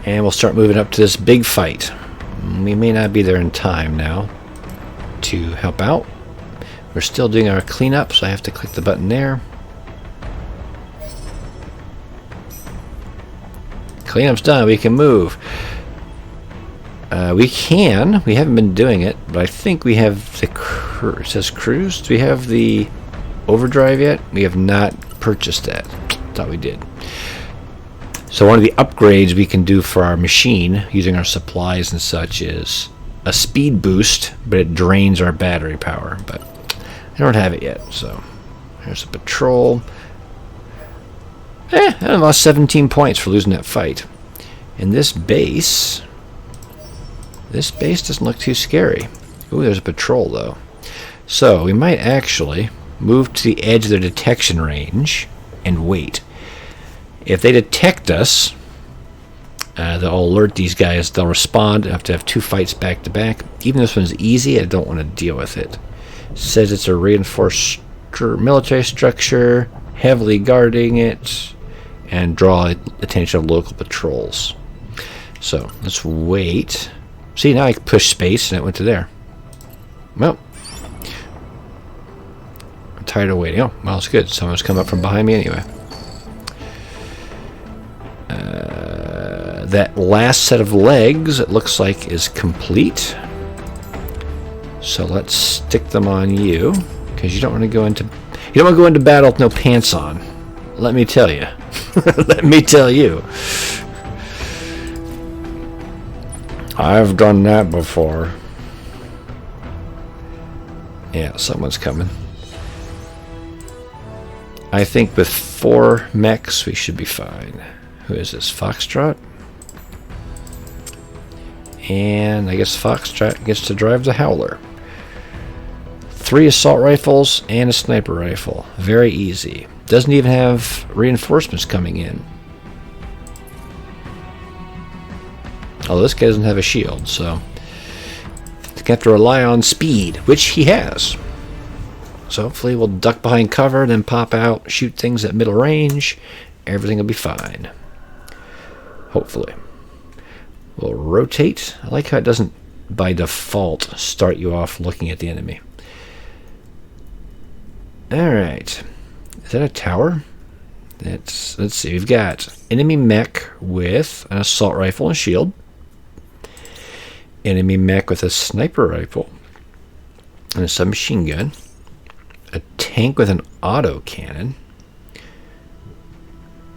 And we'll start moving up to this big fight. We may not be there in time now to help out. We're still doing our cleanup, so I have to click the button there. Cleanup's done. We can move. We haven't been doing it, but I think we have the it says cruise. Do we have the overdrive yet? We have not purchased that. Thought we did. So one of the upgrades we can do for our machine using our supplies and such is a speed boost, but it drains our battery power. But I don't have it yet. So there's a patrol. I lost 17 points for losing that fight. And this base doesn't look too scary. Ooh, there's a patrol though. So we might actually move to the edge of the detection range and wait. If they detect us, they'll alert these guys. They'll respond. I have to have 2 fights back to back. Even this one's easy, I don't want to deal with it. It says it's a reinforced military structure, heavily guarding it, and draw attention of local patrols. So let's wait. See, now I can push space and it went to there. Well, I'm tired of waiting. Oh, well, it's good. Someone's come up from behind me anyway. That last set of legs, it looks like, is complete. So let's stick them on you, because you don't want to go into battle with no pants on. Let me tell you. Let me tell you. I've done that before. Yeah, someone's coming. I think with 4 mechs we should be fine. Who is this? Foxtrot? And I guess Foxtrot gets to drive the Howler. 3 assault rifles and a sniper rifle. Very easy. Doesn't even have reinforcements coming in. Oh, this guy doesn't have a shield, so you have to rely on speed, which he has. So hopefully we'll duck behind cover, then pop out, shoot things at middle range. Everything will be fine. Hopefully. We'll rotate. I like how it doesn't, by default, start you off looking at the enemy. Alright. Is that a tower? Let's see. We've got enemy mech with an assault rifle and shield. Enemy mech with a sniper rifle and a submachine gun. A tank with an auto cannon.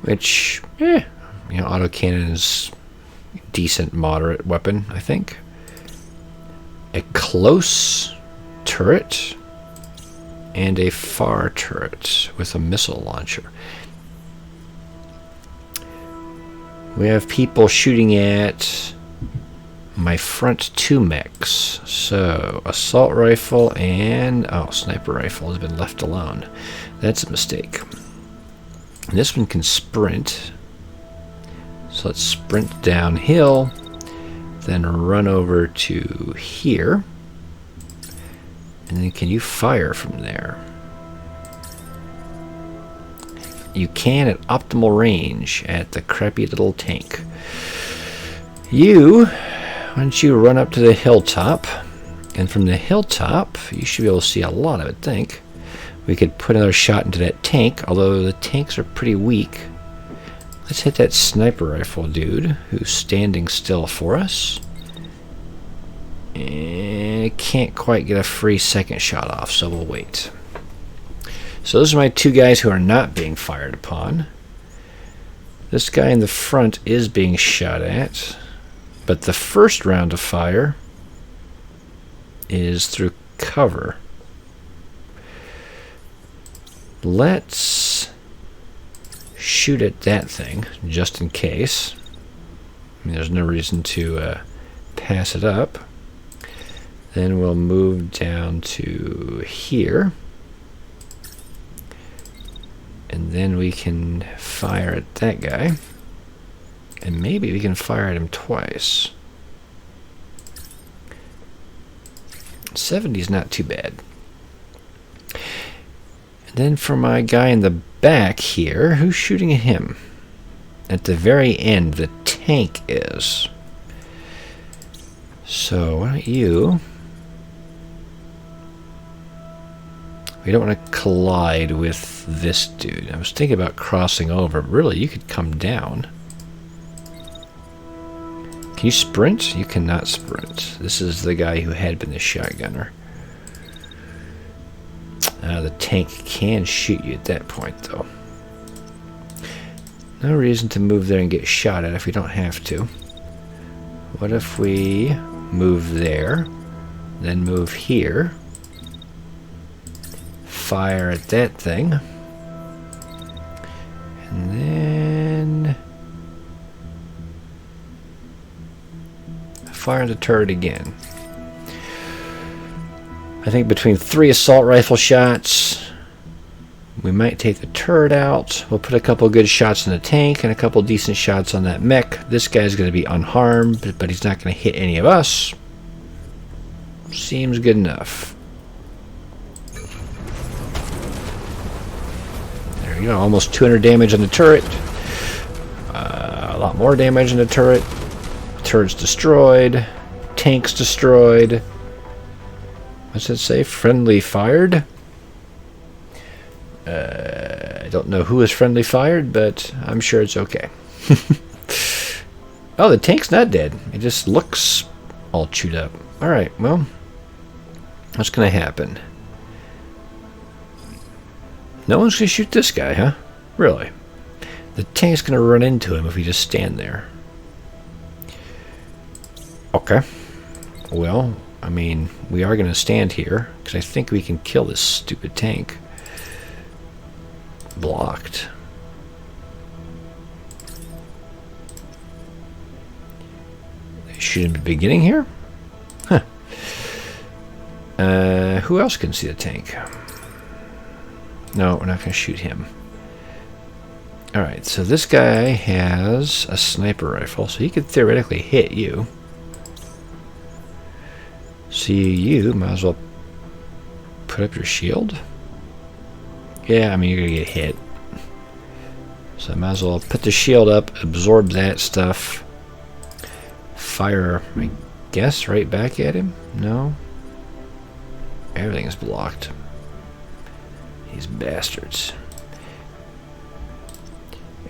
Which, auto cannon is a decent, moderate weapon, I think. A close turret and a far turret with a missile launcher. We have people shooting at my front two mechs. So, assault rifle and... oh, sniper rifle has been left alone. That's a mistake. And this one can sprint. So let's sprint downhill, then run over to here. And then can you fire from there? You can at optimal range at the crappy little tank. Why don't you run up to the hilltop? And from the hilltop, you should be able to see a lot, I would think. We could put another shot into that tank, although the tanks are pretty weak. Let's hit that sniper rifle dude who's standing still for us. And can't quite get a free second shot off, so we'll wait. So those are my two guys who are not being fired upon. This guy in the front is being shot at, but the first round of fire is through cover. Let's shoot at that thing, just in case. I mean, there's no reason to pass it up. Then we'll move down to here. And then we can fire at that guy. And maybe we can fire at him twice. 70's not too bad. And then for my guy in the back here, who's shooting at him? At the very end, the tank is. So, why don't you... we don't want to collide with this dude. I was thinking about crossing over. Really, you could come down. Can you sprint? You cannot sprint. This is the guy who had been the shotgunner. The tank can shoot you at that point, though. No reason to move there and get shot at if we don't have to. What if we move there, then move here, fire at that thing, and then fire at the turret again. I think between 3 assault rifle shots, we might take the turret out. We'll put a couple good shots in the tank and a couple decent shots on that mech. This guy's going to be unharmed, but he's not going to hit any of us. Seems good enough. There you go, almost 200 damage on the turret. A lot more damage on the turret. Turret's destroyed. Tank's destroyed. What's it say? Friendly fired? I don't know who is friendly fired, but I'm sure it's okay. Oh, the tank's not dead. It just looks all chewed up. Alright, well, what's going to happen? No one's going to shoot this guy, huh? Really? The tank's going to run into him if we just stand there. Okay. Well, I mean, we are going to stand here, because I think we can kill this stupid tank. Blocked. They shoot in the beginning here? Huh. Who else can see the tank? No, we're not going to shoot him. Alright, so this guy has a sniper rifle, so he could theoretically hit you. So you might as well put up your shield. Yeah, I mean, you're going to get hit. So I might as well put the shield up, absorb that stuff, fire, I guess, right back at him? No? Everything is blocked. These bastards.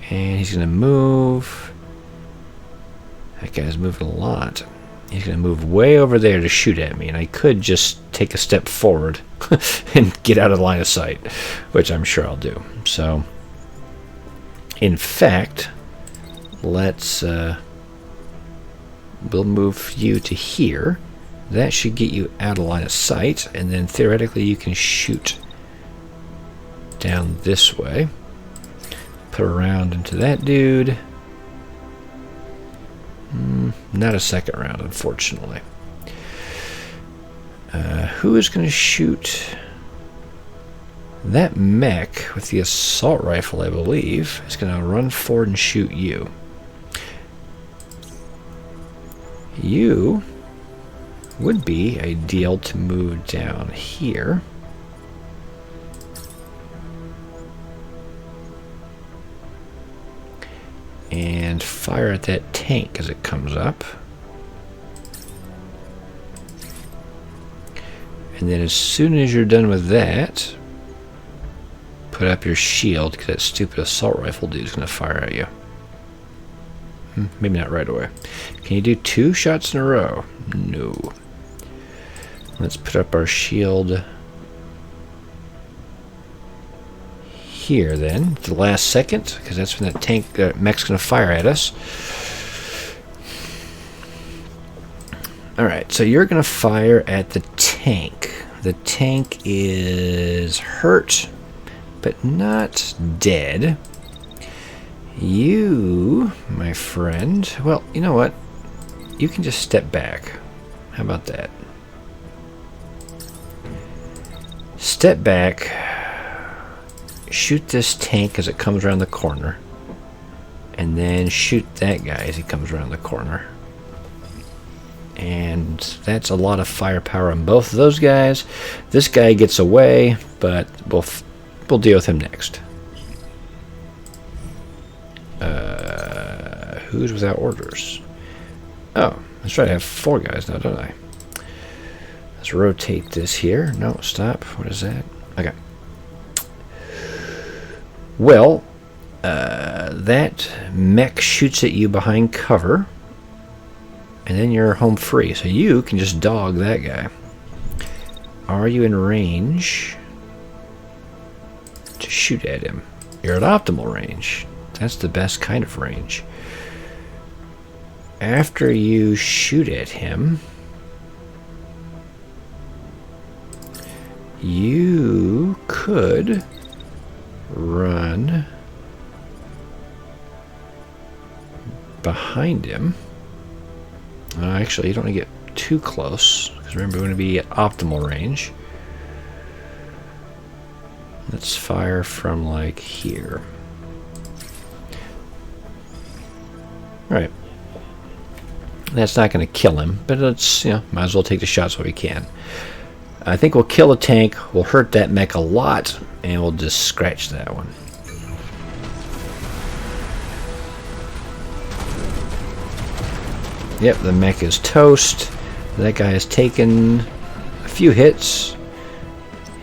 And he's going to move. That guy's moving a lot. He's going to move way over there to shoot at me, and I could just take a step forward and get out of line of sight, which I'm sure I'll do. So, in fact, let's we'll move you to here. That should get you out of line of sight, and then theoretically you can shoot down this way. Put a round into that dude. Not a second round, unfortunately. Who is going to shoot? That mech with the assault rifle, I believe, is going to run forward and shoot you. You would be ideal to move down here. And fire at that tank as it comes up. And then as soon as you're done with that, put up your shield, because that stupid assault rifle dude is going to fire at you. Maybe not right away. Can you do 2 shots in a row? No. Let's put up our shield here then, at the last second, because that's when that tank mech's going to fire at us. Alright, so you're going to fire at the tank. The tank is hurt, but not dead. You, my friend, well, you know what? You can just step back. How about that? Step back, shoot this tank as it comes around the corner, and then shoot that guy as he comes around the corner. And that's a lot of firepower on both of those guys. This guy gets away, but we'll deal with him next. Who's without orders? Oh, that's right, I have 4 guys now, don't I? Let's rotate this here. No, stop. What is that? Okay. Well, that mech shoots at you behind cover, and then you're home free. So you can just dog that guy. Are you in range to shoot at him? You're at optimal range. That's the best kind of range. After you shoot at him, you could run behind him. Actually, you don't want to get too close, because remember, we're going to be at optimal range. Let's fire from like here. Right. That's not going to kill him, but it's, you know, might as well take the shots while we can. I think we'll kill the tank, we'll hurt that mech a lot, and we'll just scratch that one. Yep, the mech is toast. That guy has taken a few hits.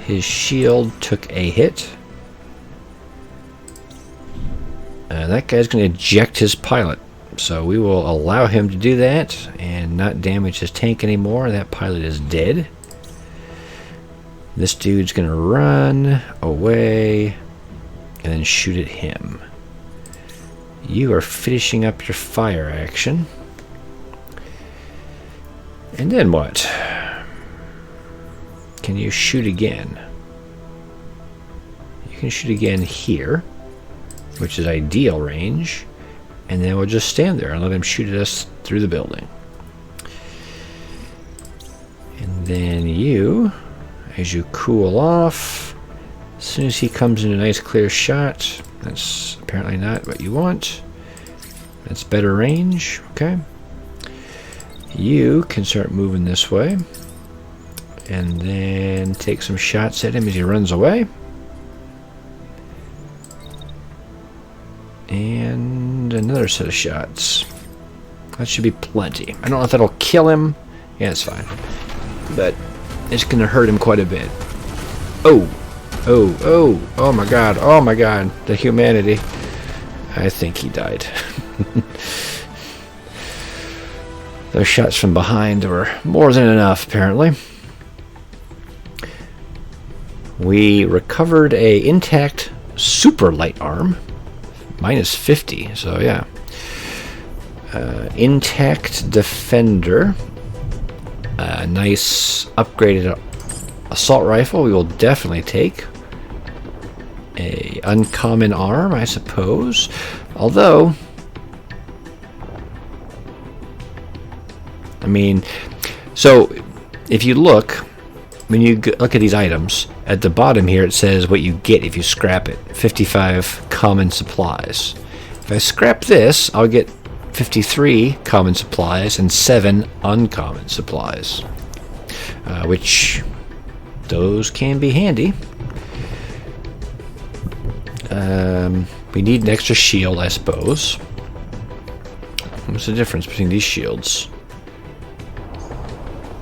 His shield took a hit. That guy's going to eject his pilot. So we will allow him to do that and not damage his tank anymore. That pilot is dead. This dude's going to run away and then shoot at him. You are finishing up your fire action. And then what? Can you shoot again? You can shoot again here, which is ideal range. And then we'll just stand there and let him shoot at us through the building. And then you, as you cool off, as soon as he comes in a nice clear shot, that's apparently not what you want. That's better range, okay? You can start moving this way. And then take some shots at him as he runs away. And another set of shots. That should be plenty. I don't know if that'll kill him. Yeah, it's fine. But it's going to hurt him quite a bit. Oh. Oh, oh. Oh my god. Oh my god. The humanity. I think he died. Those shots from behind were more than enough, apparently. We recovered a intact super light arm. Minus 50, so yeah. Intact defender. Nice upgraded assault rifle we will definitely take. A uncommon arm, I suppose. Although, I mean, so if you look, when you look at these items, at the bottom here it says what you get if you scrap it. 55 common supplies. If I scrap this, I'll get 53 common supplies and 7 uncommon supplies. Which, those can be handy. We need an extra shield, I suppose. What's the difference between these shields?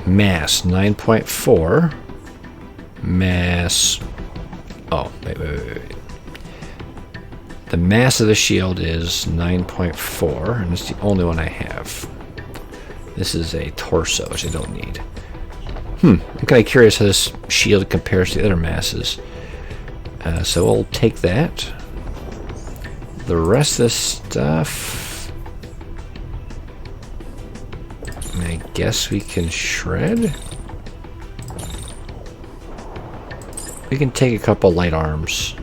Mass 9.4. Mass. Oh, wait. The mass of the shield is 9.4, and it's the only one I have. This is a torso, which I don't need. I'm kind of curious how this shield compares to the other masses. So we'll take that. The rest of this stuff, I guess we can shred. We can take a couple light arms.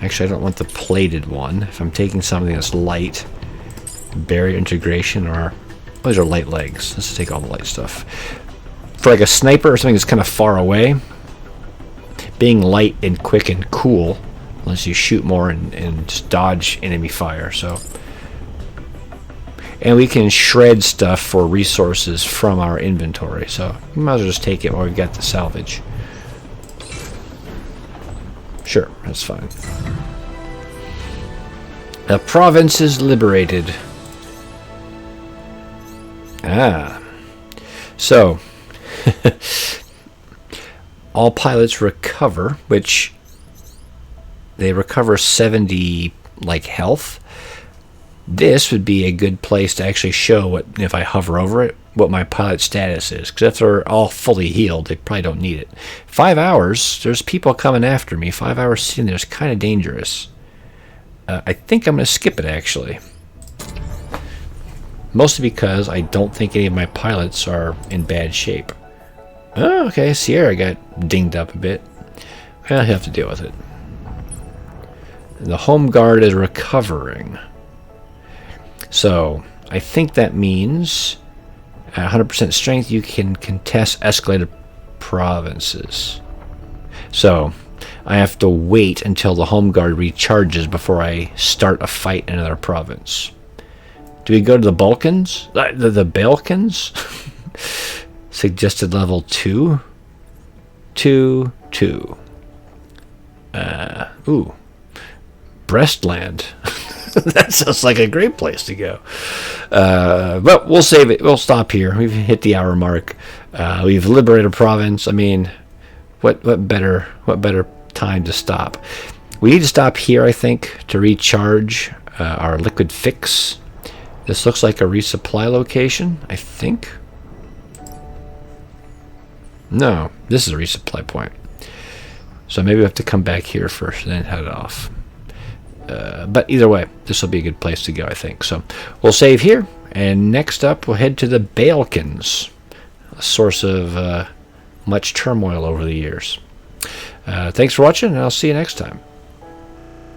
Actually, I don't want the plated one. If I'm taking something that's light, barrier integration, or those are light legs. Let's take all the light stuff. For like a sniper or something that's kind of far away, being light and quick and cool lets you shoot more and just dodge enemy fire. So, and we can shred stuff for resources from our inventory. So we might as well just take it while we've got the salvage. Sure, that's fine. The province is liberated. So all pilots recover, which they recover 70 like health. This would be a good place to actually show what, if I hover over it, what my pilot status is, because if they're all fully healed, they probably don't need it. 5 hours, there's people coming after me. 5 hours sitting there is kind of dangerous. I think I'm going to skip it, actually. Mostly because I don't think any of my pilots are in bad shape. Oh, okay, Sierra got dinged up a bit. I'll have to deal with it. The home guard is recovering. So, I think that means 100% strength, you can contest escalated provinces. So, I have to wait until the home guard recharges before I start a fight in another province. Do we go to the Balkans? The Balkans? Suggested level 2? 2. Ooh. Brestland. That sounds like a great place to go. But we'll save it. We'll stop here. We've hit the hour mark. We've liberated a province. I mean, what better time to stop? We need to stop here, I think, to recharge our liquid fix. This looks like a resupply location, I think. No, this is a resupply point. So maybe we have to come back here first and then head off. But either way, this will be a good place to go, I think. So we'll save here, and next up we'll head to the Balkans, a source of much turmoil over the years. Thanks for watching, and I'll see you next time.